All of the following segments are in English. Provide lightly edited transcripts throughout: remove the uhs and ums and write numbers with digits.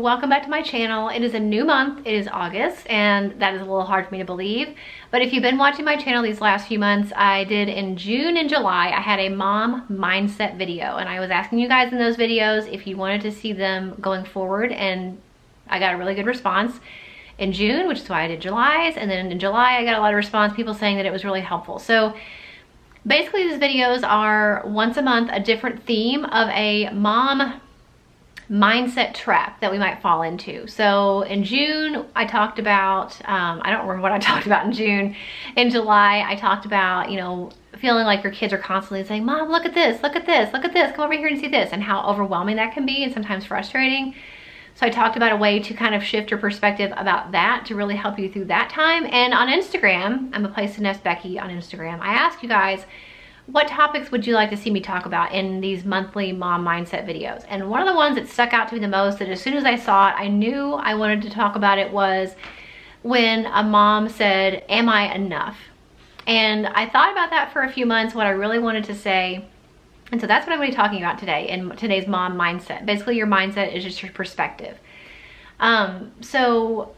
welcome back to my channel. It is a new month, it is August, and that is a little hard for me to believe. But if you've been watching my channel these last few months, I did in June and July, I had a mom mindset video, and I was asking you guys in those videos if you wanted to see them going forward, and I got a really good response in June, which is why I did July's, and then in July I got a lot of response, people saying that it was really helpful. So basically these videos are once a month a different theme of a mom mindset trap that we might fall into. So in June, I talked about, I don't remember what I talked about in June. In July, I talked about, you know, feeling like your kids are constantly saying, Mom, look at this, look at this, look at this, come over here and see this, and how overwhelming that can be and sometimes frustrating. So I talked about a way to kind of shift your perspective about that to really help you through that time. And on Instagram, I'm aplacetonest Becky on Instagram, I asked you guys, what topics would you like to see me talk about in these monthly mom mindset videos? And one of the ones that stuck out to me the most, that as soon as I saw it, I knew I wanted to talk about it, was when a mom said, am I enough? And I thought about that for a few months, what I really wanted to say. And so that's what I'm going to be talking about today in today's mom mindset. Basically, your mindset is just your perspective. So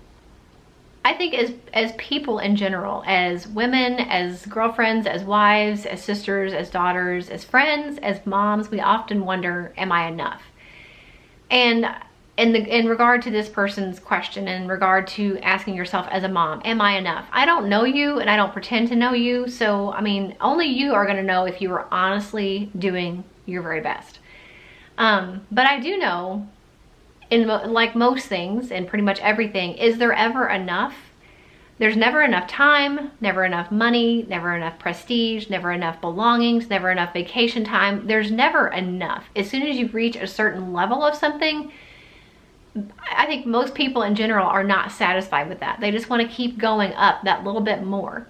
I think as people in general, as women, as girlfriends, as wives, as sisters, as daughters, as friends, as moms, we often wonder, am I enough? And in regard to this person's question, in regard to asking yourself as a mom, am I enough? I don't know you and I don't pretend to know you. So, I mean, only you are gonna know if you are honestly doing your very best. But I do know, like most things and pretty much everything, is there ever enough? There's never enough time, never enough money, never enough prestige, never enough belongings, never enough vacation time. There's never enough. As soon as you reach a certain level of something, I think most people in general are not satisfied with that. They just want to keep going up that little bit more.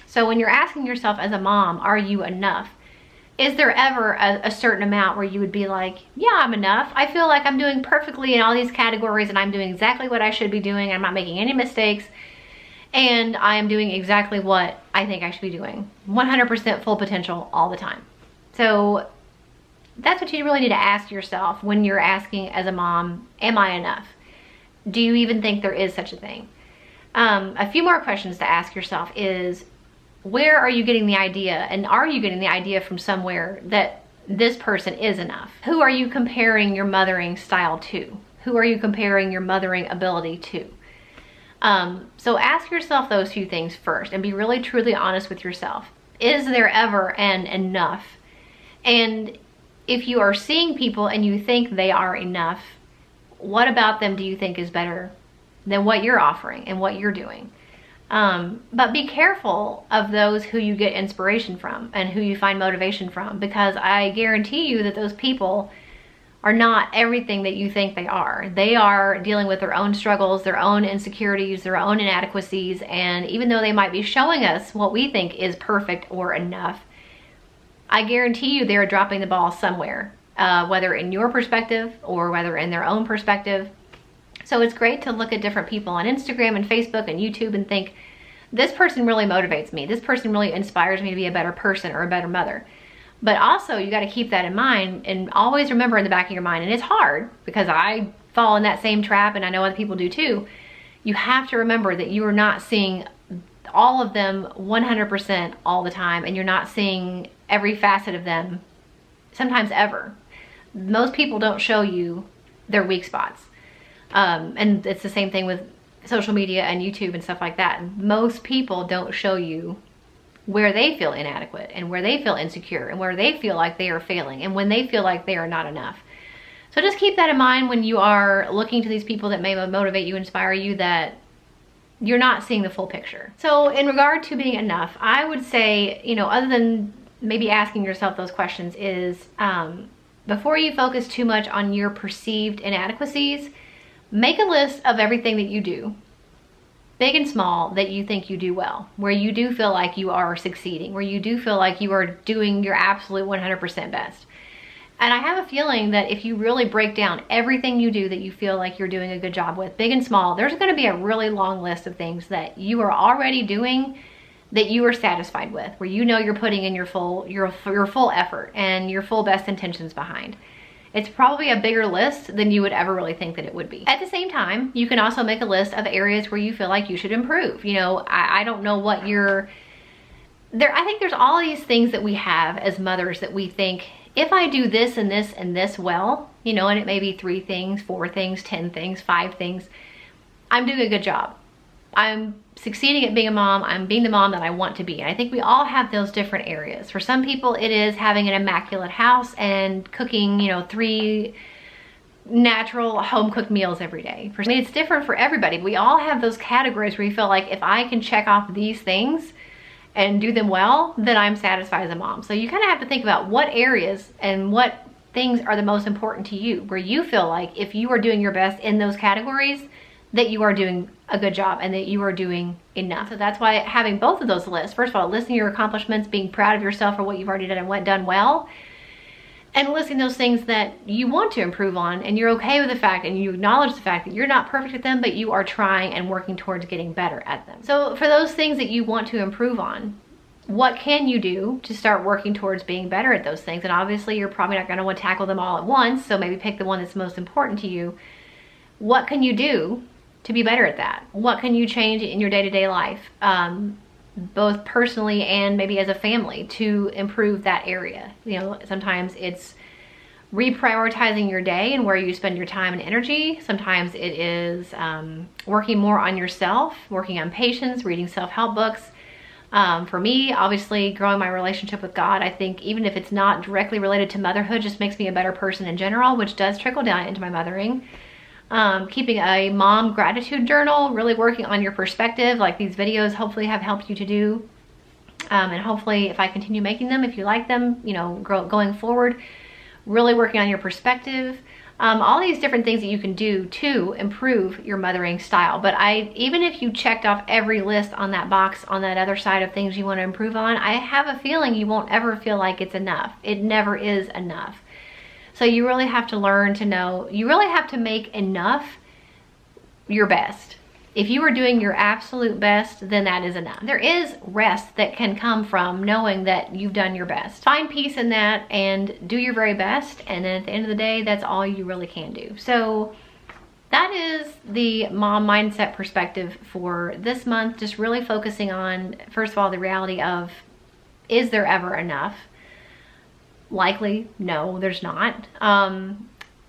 So when you're asking yourself as a mom, are you enough? Is there ever a certain amount where you would be like, yeah, I'm enough. I feel like I'm doing perfectly in all these categories and I'm doing exactly what I should be doing. I'm not making any mistakes. And I am doing exactly what I think I should be doing. 100% full potential all the time. So that's what you really need to ask yourself when you're asking as a mom, am I enough? Do you even think there is such a thing? A few more questions to ask yourself is, where are you getting the idea, and are you getting the idea from somewhere that this person is enough? Who are you comparing your mothering style to? Who are you comparing your mothering ability to? So ask yourself those few things first and be really truly honest with yourself. Is there ever an enough? And if you are seeing people and you think they are enough, what about them do you think is better than what you're offering and what you're doing? But be careful of those who you get inspiration from and who you find motivation from, because I guarantee you that those people are not everything that you think they are. They are dealing with their own struggles, their own insecurities, their own inadequacies, and even though they might be showing us what we think is perfect or enough, I guarantee you they're dropping the ball somewhere, whether in your perspective or whether in their own perspective. So it's great to look at different people on Instagram and Facebook and YouTube and think, this person really motivates me. This person really inspires me to be a better person or a better mother. But also you got to keep that in mind and always remember in the back of your mind, and it's hard because I fall in that same trap and I know other people do too. You have to remember that you are not seeing all of them 100% all the time, and you're not seeing every facet of them sometimes ever. Most people don't show you their weak spots. And it's the same thing with social media and YouTube and stuff like that. Most people don't show you where they feel inadequate and where they feel insecure and where they feel like they are failing and when they feel like they are not enough. So just keep that in mind when you are looking to these people that may motivate you, inspire you, that you're not seeing the full picture. So in regard to being enough, I would say, you know, other than maybe asking yourself those questions, is before you focus too much on your perceived inadequacies, make a list of everything that you do, big and small, that you think you do well, where you do feel like you are succeeding, where you do feel like you are doing your absolute 100% best. And I have a feeling that if you really break down everything you do that you feel like you're doing a good job with, big and small, there's going to be a really long list of things that you are already doing that you are satisfied with, where you know you're putting in your full effort and your full best intentions behind. It's probably a bigger list than you would ever really think that it would be. At the same time, you can also make a list of areas where you feel like you should improve. You know, I don't know what I think there's all these things that we have as mothers that we think, if I do this and this and this well, you know, and it may be 3 things, 4 things, 10 things, 5 things, I'm doing a good job. I'm succeeding at being a mom. I'm being the mom that I want to be. And I think we all have those different areas. For some people, it is having an immaculate house and cooking, you know, 3 natural home-cooked meals every day. I mean, it's different for everybody. We all have those categories where you feel like, if I can check off these things and do them well, then I'm satisfied as a mom. So you kind of have to think about what areas and what things are the most important to you, where you feel like if you are doing your best in those categories, that you are doing a good job and that you are doing enough. So that's why having both of those lists, first of all, listing your accomplishments, being proud of yourself for what you've already done and what done well, and listing those things that you want to improve on, and you're okay with the fact and you acknowledge the fact that you're not perfect at them, but you are trying and working towards getting better at them. So for those things that you want to improve on, what can you do to start working towards being better at those things? And obviously you're probably not going to want to tackle them all at once, so maybe pick the one that's most important to you. What can you do to be better at that? What can you change in your day-to-day life, both personally and maybe as a family, to improve that area? You know, sometimes it's reprioritizing your day and where you spend your time and energy. Sometimes it is working more on yourself, working on patience, reading self-help books. For me, obviously, growing my relationship with God, I think even if it's not directly related to motherhood, just makes me a better person in general, which does trickle down into my mothering. Keeping a mom gratitude journal, really working on your perspective, like these videos hopefully have helped you to do. And hopefully if I continue making them, if you like them, you know, going forward, really working on your perspective. All these different things that you can do to improve your mothering style. But even if you checked off every list on that box on that other side of things you want to improve on, I have a feeling you won't ever feel like it's enough. It never is enough. So you really have to learn to know, you really have to make enough your best. If you are doing your absolute best, then that is enough. There is rest that can come from knowing that you've done your best. Find peace in that and do your very best. And then at the end of the day, that's all you really can do. So that is the mom mindset perspective for this month. Just really focusing on, first of all, the reality of, is there ever enough? Likely, no, there's not.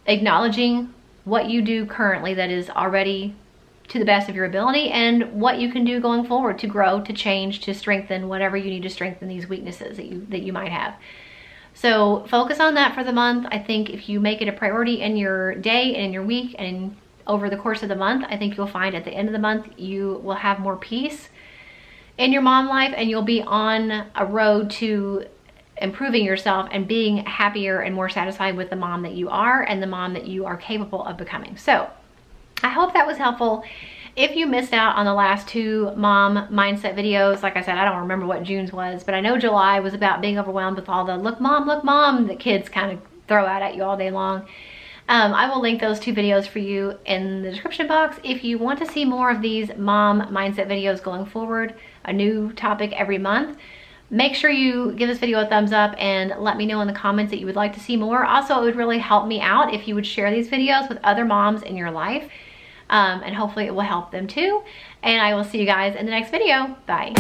Acknowledging what you do currently that is already to the best of your ability, and what you can do going forward to grow, to change, to strengthen whatever you need to strengthen these weaknesses that you might have. So focus on that for the month. I think if you make it a priority in your day and in your week and over the course of the month, I think you'll find at the end of the month you will have more peace in your mom life, and you'll be on a road to improving yourself and being happier and more satisfied with the mom that you are and the mom that you are capable of becoming. So I hope that was helpful. If you missed out on the last 2 mom mindset videos, like I said, I don't remember what June's was, but I know July was about being overwhelmed with all the look mom that kids kind of throw out at you all day long. I will link those 2 videos for you in the description box. If you want to see more of these mom mindset videos going forward, a new topic every month, make sure you give this video a thumbs up and let me know in the comments that you would like to see more. Also, it would really help me out if you would share these videos with other moms in your life. And hopefully it will help them too. And I will see you guys in the next video. Bye.